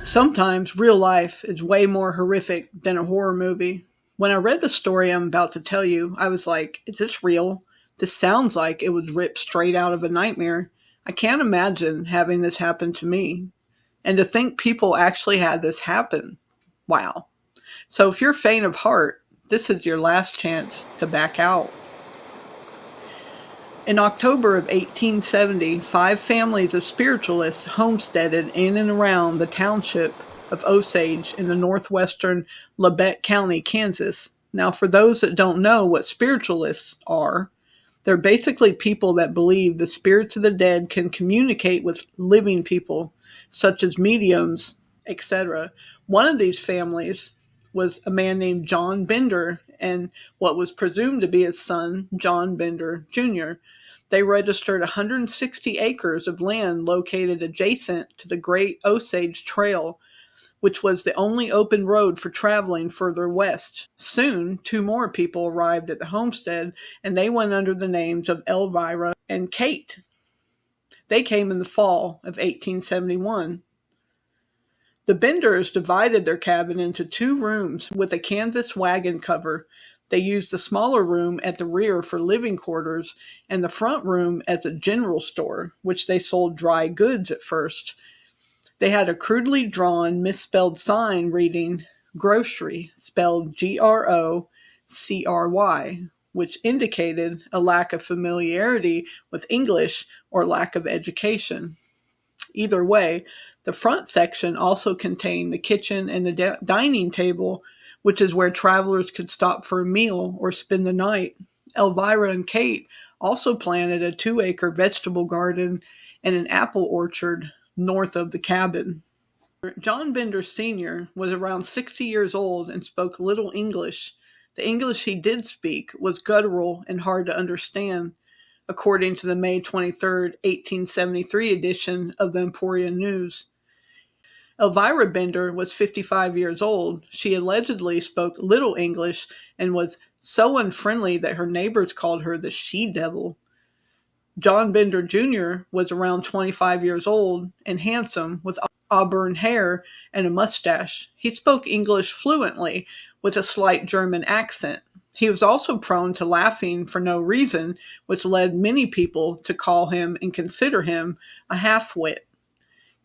Sometimes real life is way more horrific than a horror movie. When I read the story I'm about to tell you, I was like, is this real? This sounds like it was ripped straight out of a nightmare. I can't imagine having this happen to me. And to think people actually had this happen. Wow. So if you're faint of heart, this is your last chance to back out. In October of 1870, five families of spiritualists homesteaded in and around the township of Osage in the northwestern Labette County, Kansas. Now, for those that don't know what spiritualists are, they're basically people that believe the spirits of the dead can communicate with living people, such as mediums, etc. One of these families was a man named John Bender and what was presumed to be his son, John Bender Jr. They registered 160 acres of land located adjacent to the Great Osage Trail, which was the only open road for traveling further west. Soon, two more people arrived at the homestead, and they went under the names of Elvira and Kate. They came in the fall of 1871. The Benders divided their cabin into two rooms with a canvas wagon cover. They used the smaller room at the rear for living quarters and the front room as a general store, which they sold dry goods at first. They had a crudely drawn, misspelled sign reading grocery, spelled Grocry, which indicated a lack of familiarity with English or lack of education. Either way, the front section also contained the kitchen and the dining table, which is where travelers could stop for a meal or spend the night. Elvira and Kate also planted a 2-acre vegetable garden and an apple orchard north of the cabin. John Bender Sr. was around 60 years old and spoke little English. The English he did speak was guttural and hard to understand, according to the May 23, 1873 edition of the Emporia News. Elvira Bender was 55 years old. She allegedly spoke little English and was so unfriendly that her neighbors called her the she-devil. John Bender Jr. was around 25 years old and handsome with auburn hair and a mustache. He spoke English fluently with a slight German accent. He was also prone to laughing for no reason, which led many people to call him and consider him a half-wit.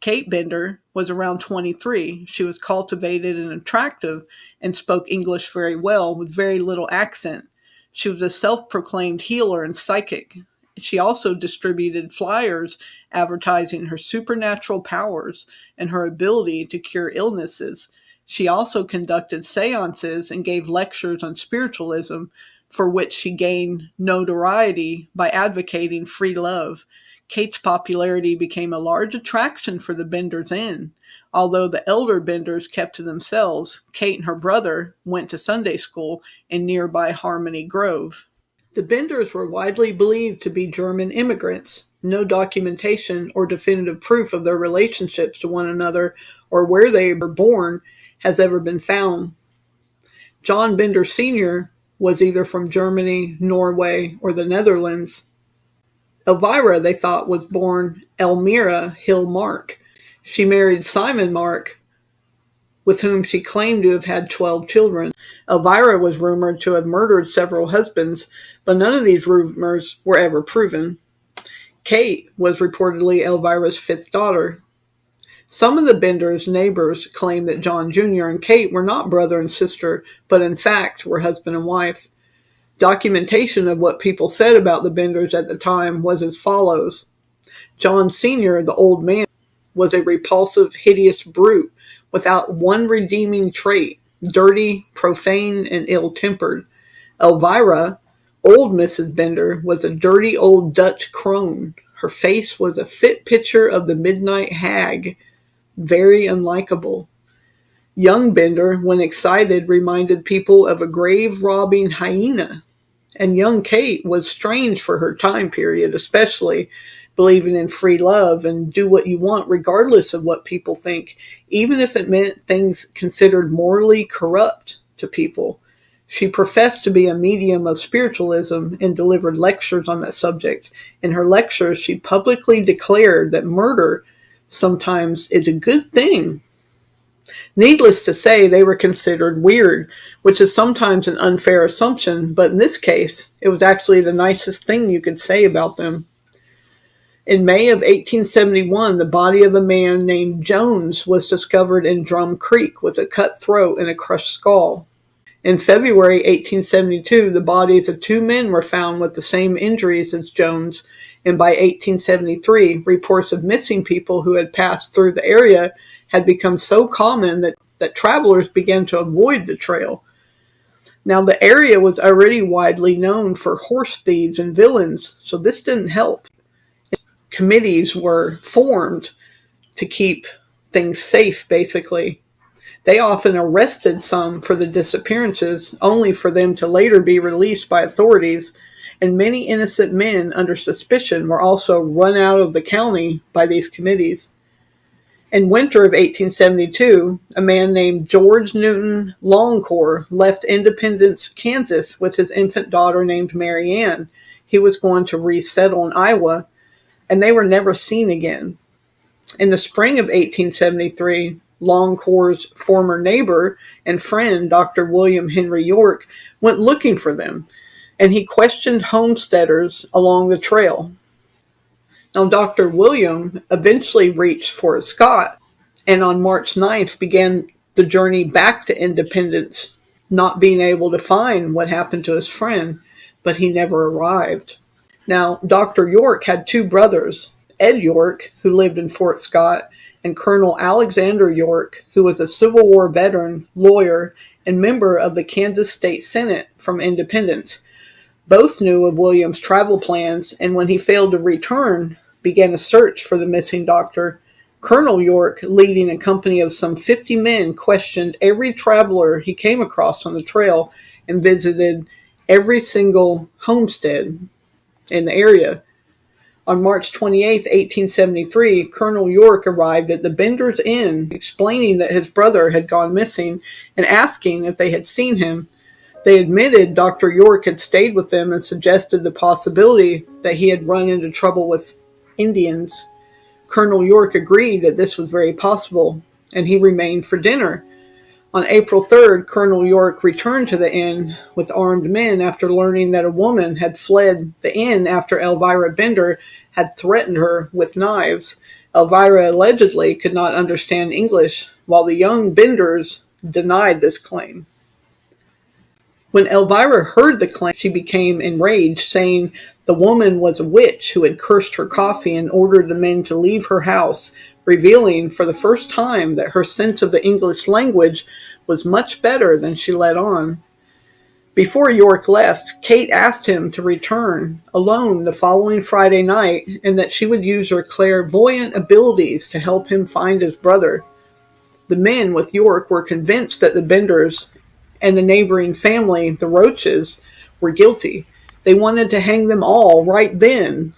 Kate Bender was around 23. She was cultivated and attractive and spoke English very well with very little accent. She was a self-proclaimed healer and psychic. She also distributed flyers advertising her supernatural powers and her ability to cure illnesses. She also conducted seances and gave lectures on spiritualism, for which she gained notoriety by advocating free love. Kate's popularity became a large attraction for the Benders Inn. Although the elder Benders kept to themselves, Kate and her brother went to Sunday school in nearby Harmony Grove. The Benders were widely believed to be German immigrants. No documentation or definitive proof of their relationships to one another or where they were born has ever been found. John Bender Sr. was either from Germany, Norway, or the Netherlands. Elvira, they thought, was born Elmira Hill Mark. She married Simon Mark, with whom she claimed to have had 12 children. Elvira was rumored to have murdered several husbands, but none of these rumors were ever proven. Kate was reportedly Elvira's 5th daughter. Some of the Benders' neighbors claimed that John Jr. and Kate were not brother and sister, but in fact were husband and wife. Documentation of what people said about the Benders at the time was as follows. John Sr., the old man, was a repulsive, hideous brute without one redeeming trait, dirty, profane, and ill-tempered. Elvira, old Mrs. Bender, was a dirty old Dutch crone. Her face was a fit picture of the midnight hag, very unlikable. Young Bender, when excited, reminded people of a grave-robbing hyena. And young Kate was strange for her time period, especially believing in free love and do what you want regardless of what people think, even if it meant things considered morally corrupt to people. She professed to be a medium of spiritualism and delivered lectures on that subject. In her lectures, she publicly declared that murder sometimes is a good thing. Needless to say, they were considered weird, which is sometimes an unfair assumption, but in this case, it was actually the nicest thing you could say about them. In May of 1871, the body of a man named Jones was discovered in Drum Creek with a cut throat and a crushed skull. In February 1872, the bodies of two men were found with the same injuries as Jones, and by 1873, reports of missing people who had passed through the area had become so common that travelers began to avoid the trail. Now, the area was already widely known for horse thieves and villains, so this didn't help. Committees were formed to keep things safe, basically. They often arrested some for the disappearances, only for them to later be released by authorities, and many innocent men under suspicion were also run out of the county by these committees. In winter of 1872, a man named George Newton Longcore left Independence, Kansas with his infant daughter named Mary Ann. He was going to resettle in Iowa, and they were never seen again. In the spring of 1873, Longcore's former neighbor and friend, Dr. William Henry York, went looking for them, and he questioned homesteaders along the trail. Now, Dr. William eventually reached Fort Scott, and on March 9th began the journey back to Independence, not being able to find what happened to his friend, but he never arrived. Now, Dr. York had two brothers, Ed York, who lived in Fort Scott, and Colonel Alexander York, who was a Civil War veteran, lawyer, and member of the Kansas State Senate from Independence. Both knew of William's travel plans, and when he failed to return, began a search for the missing doctor. Colonel York, leading a company of some 50 men, questioned every traveler he came across on the trail and visited every single homestead in the area. On March 28, 1873, Colonel York arrived at the Bender's Inn, explaining that his brother had gone missing and asking if they had seen him. They admitted Dr. York had stayed with them and suggested the possibility that he had run into trouble with Indians. Colonel York agreed that this was very possible, and he remained for dinner. On April 3rd, Colonel York returned to the inn with armed men after learning that a woman had fled the inn after Elvira Bender had threatened her with knives. Elvira allegedly could not understand English, while the young Benders denied this claim. When Elvira heard the claim, she became enraged, saying the woman was a witch who had cursed her coffee and ordered the men to leave her house, revealing for the first time that her sense of the English language was much better than she let on. Before York left, Kate asked him to return alone the following Friday night and that she would use her clairvoyant abilities to help him find his brother. The men with York were convinced that the Benders and the neighboring family, the Roaches, were guilty. They wanted to hang them all right then,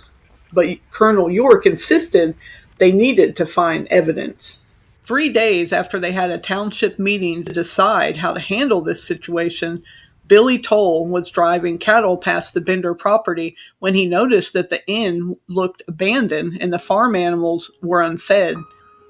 but Colonel York insisted they needed to find evidence. 3 days after they had a township meeting to decide how to handle this situation, Billy Toll was driving cattle past the Bender property when he noticed that the inn looked abandoned and the farm animals were unfed.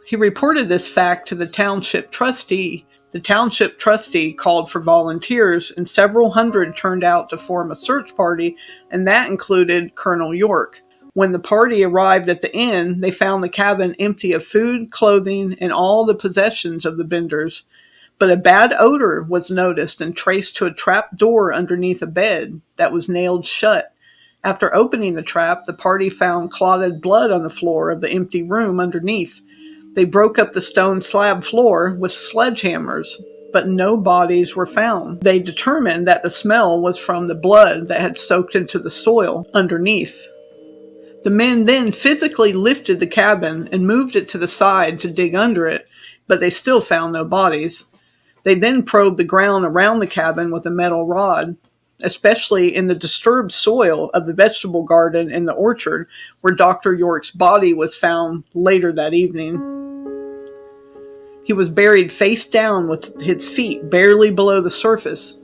He reported this fact to the township trustee. The township trustee called for volunteers, and several hundred turned out to form a search party, and that included Colonel York. When the party arrived at the inn, they found the cabin empty of food, clothing, and all the possessions of the Benders. But a bad odor was noticed and traced to a trap door underneath a bed that was nailed shut. After opening the trap, the party found clotted blood on the floor of the empty room underneath. They broke up the stone slab floor with sledgehammers, but no bodies were found. They determined that the smell was from the blood that had soaked into the soil underneath. The men then physically lifted the cabin and moved it to the side to dig under it, but they still found no bodies. They then probed the ground around the cabin with a metal rod, especially in the disturbed soil of the vegetable garden in the orchard, where Dr. York's body was found later that evening. He was buried face down with his feet barely below the surface.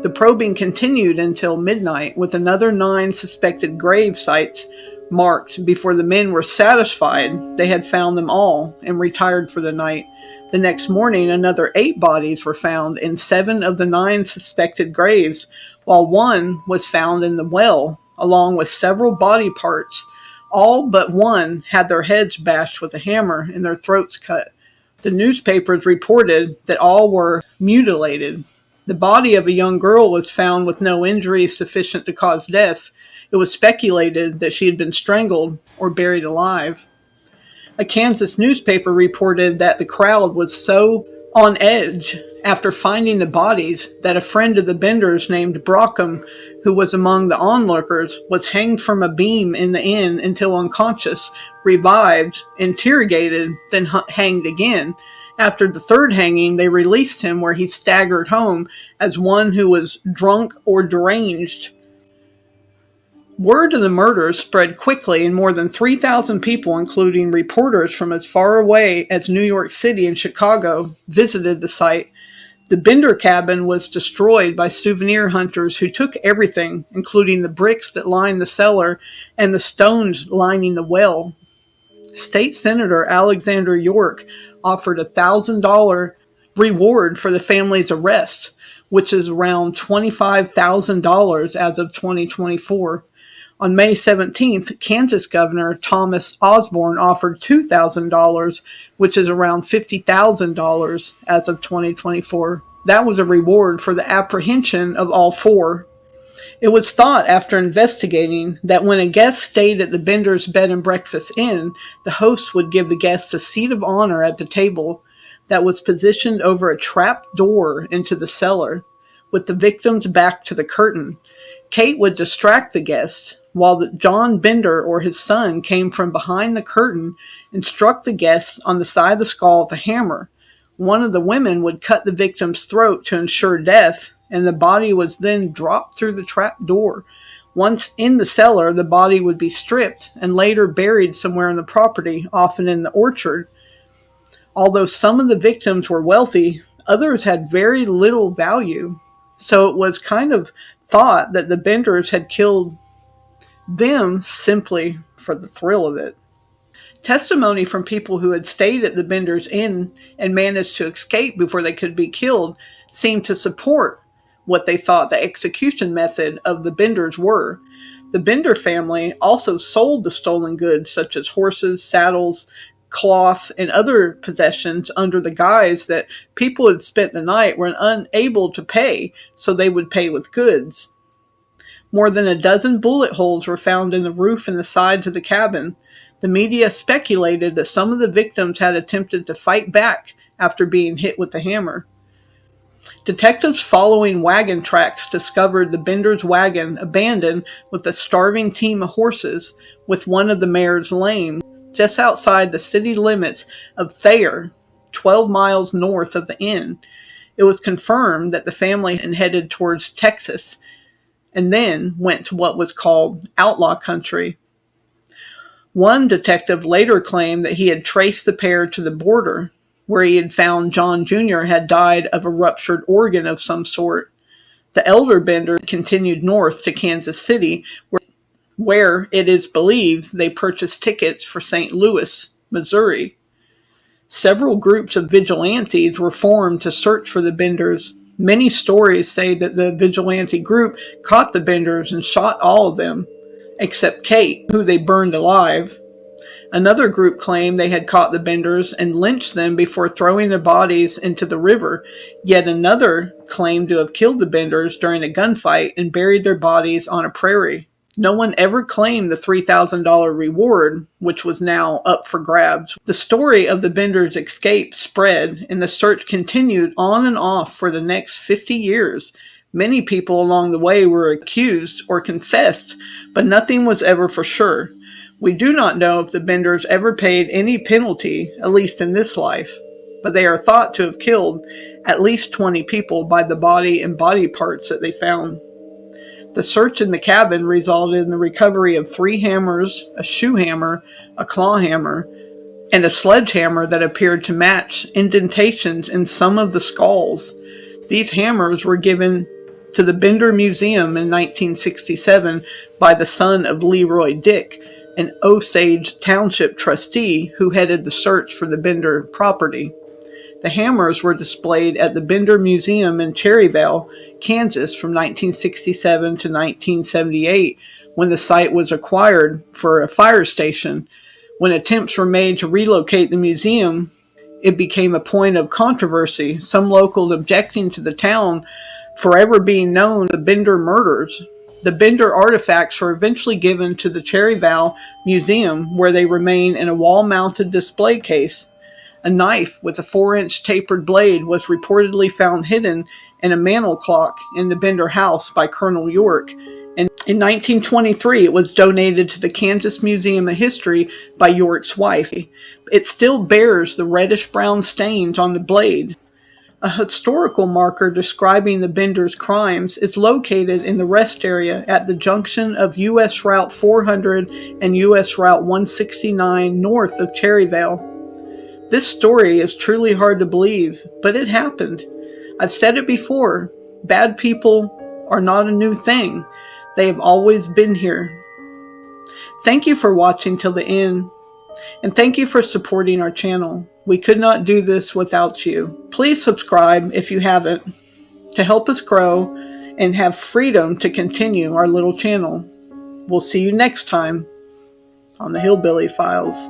The probing continued until midnight, with another 9 suspected grave sites marked before the men were satisfied they had found them all and retired for the night. The next morning, another 8 bodies were found in 7 of the 9 suspected graves, while 1 was found in the well, along with several body parts. All but 1 had their heads bashed with a hammer and their throats cut. The newspapers reported that all were mutilated. The body of a young girl was found with no injuries sufficient to cause death. It was speculated that she had been strangled or buried alive. A Kansas newspaper reported that the crowd was so on edge after finding the bodies that a friend of the Benders named Brockham, who was among the onlookers, was hanged from a beam in the inn until unconscious, revived, interrogated, then hanged again. After the 3rd hanging, they released him, where he staggered home as one who was drunk or deranged. Word of the murders spread quickly, and more than 3,000 people, including reporters from as far away as New York City and Chicago, visited the site. The Bender cabin was destroyed by souvenir hunters who took everything, including the bricks that lined the cellar and the stones lining the well. State Senator Alexander York offered a $1,000 reward for the family's arrest, which is around $25,000 as of 2024. On May 17th, Kansas Governor Thomas Osborne offered $2,000, which is around $50,000 as of 2024. That was a reward for the apprehension of all 4. It was thought, after investigating, that when a guest stayed at the Bender's Bed and Breakfast Inn, the host would give the guests a seat of honor at the table that was positioned over a trap door into the cellar, with the victim's back to the curtain. Kate would distract the guests, while John Bender or his son came from behind the curtain and struck the guests on the side of the skull with a hammer. One of the women would cut the victim's throat to ensure death, and the body was then dropped through the trap door. Once in the cellar, the body would be stripped and later buried somewhere on the property, often in the orchard. Although some of the victims were wealthy, others had very little value, so it was kind of thought that the Benders had killed them simply for the thrill of it. Testimony from people who had stayed at the Benders Inn and managed to escape before they could be killed seemed to support what they thought the execution method of the Benders were. The Bender family also sold the stolen goods such as horses, saddles, cloth, and other possessions under the guise that people who had spent the night were unable to pay, so they would pay with goods. More than a dozen bullet holes were found in the roof and the sides of the cabin. The media speculated that some of the victims had attempted to fight back after being hit with the hammer. Detectives following wagon tracks discovered the Bender's wagon abandoned with a starving team of horses, with one of the mares lame, just outside the city limits of Thayer, 12 miles north of the inn. It was confirmed that the family had headed towards Texas, and then went to what was called outlaw country. One detective later claimed that he had traced the pair to the border, where he had found John Jr. had died of a ruptured organ of some sort. The elder Bender continued north to Kansas City, where it is believed they purchased tickets for St. Louis, Missouri. Several groups of vigilantes were formed to search for the Benders. Many stories say that the vigilante group caught the Benders and shot all of them, except Kate, who they burned alive. Another group claimed they had caught the Benders and lynched them before throwing their bodies into the river. Yet another claimed to have killed the Benders during a gunfight and buried their bodies on a prairie. No one ever claimed the $3,000 reward, which was now up for grabs. The story of the Benders' escape spread, and the search continued on and off for the next 50 years. Many people along the way were accused or confessed, but nothing was ever for sure. We do not know if the Benders ever paid any penalty, at least in this life, but they are thought to have killed at least 20 people by the body and body parts that they found. The search in the cabin resulted in the recovery of 3 hammers, a shoe hammer, a claw hammer, and a sledgehammer that appeared to match indentations in some of the skulls. These hammers were given to the Bender Museum in 1967 by the son of Leroy Dick, an Osage Township trustee who headed the search for the Bender property. The hammers were displayed at the Bender Museum in Cherryvale, Kansas from 1967 to 1978, when the site was acquired for a fire station. When attempts were made to relocate the museum, it became a point of controversy, some locals objecting to the town forever being known the Bender murders. The Bender artifacts were eventually given to the Cherryvale Museum, where they remain in a wall-mounted display case. A knife with a 4-inch tapered blade was reportedly found hidden in a mantel clock in the Bender house by Colonel York. And in 1923, it was donated to the Kansas Museum of History by York's wife. It still bears the reddish-brown stains on the blade. A historical marker describing the Bender's crimes is located in the rest area at the junction of U.S. Route 400 and U.S. Route 169 north of Cherryvale. This story is truly hard to believe, but it happened. I've said it before, bad people are not a new thing. They have always been here. Thank you for watching till the end, and thank you for supporting our channel. We could not do this without you. Please subscribe if you haven't, to help us grow and have freedom to continue our little channel. We'll see you next time on the Hillbilly Files.